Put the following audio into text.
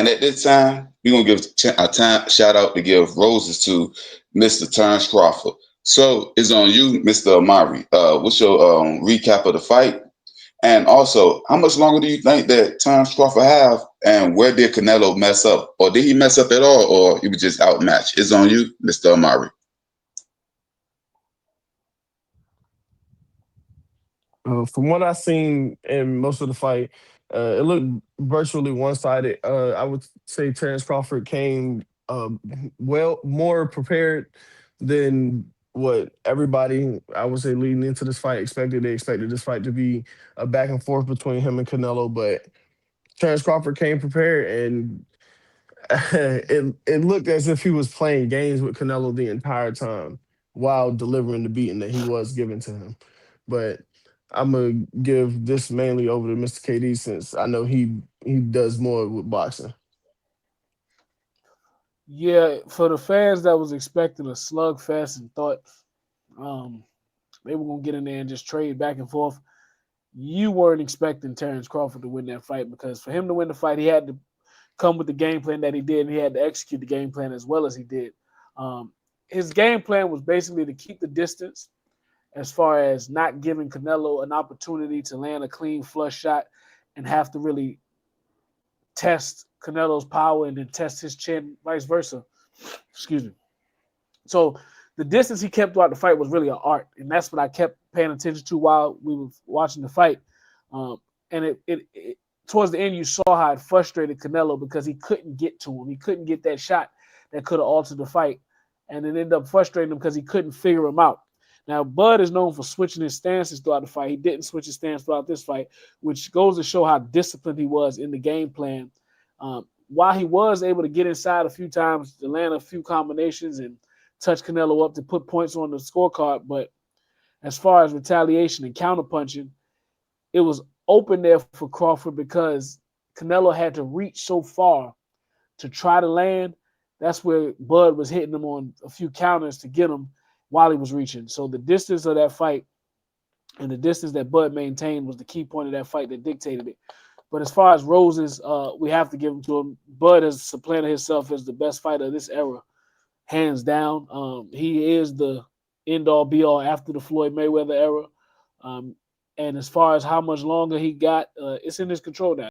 And at this time, we're gonna give a time shout out to give roses to Mr. Terence Crawford. So it's on you, Mr. Amari. What's your recap of the fight? And also, how much longer do you think that Terence Crawford have? And where did Canelo mess up? Or did he mess up at all? Or he was just outmatched? It's on you, Mr. Amari. From what I seen in most of the fight, it looked virtually one-sided. I would say Terence Crawford came well more prepared than what everybody I would say leading into this fight expected. They expected this fight to be a back and forth between him and Canelo, but Terence Crawford came prepared, and it looked as if he was playing games with Canelo the entire time while delivering the beating that he was giving to him. But I'm gonna give this mainly over to Mr. KD since I know he does more with boxing. Yeah, for the fans that was expecting a slugfest and thought um, they were gonna get in there and just trade back and forth, you weren't expecting Terrence Crawford to win that fight because for him to win the fight, he had to come with the game plan that he did, and he had to execute the game plan as well as he did. Um, his game plan was basically to keep the distance as far as not giving Canelo an opportunity to land a clean flush shot and have to really test Canelo's power and then test his chin, vice versa. Excuse me. So the distance he kept throughout the fight was really an art, and that's what I kept paying attention to while we were watching the fight. Um, and it towards the end, you saw how it frustrated Canelo because he couldn't get to him. He couldn't get that shot that could have altered the fight, and it ended up frustrating him because he couldn't figure him out. Now, Bud is known for switching his stances throughout the fight. He didn't switch his stance throughout this fight, which goes to show how disciplined he was in the game plan. While he was able to get inside a few times to land a few combinations and touch Canelo up to put points on the scorecard, but as far as retaliation and counterpunching, it was open there for Crawford because Canelo had to reach so far to try to land. That's where Bud was hitting him on a few counters to get him while he was reaching. So the distance of that fight and the distance that Bud maintained was the key point of that fight that dictated it. But as far as roses, we have to give him to him. Bud has supplanted himself as the best fighter of this era, hands down. He is the end all be all after the Floyd Mayweather era. Um, and as far as how much longer he got, it's in his control now.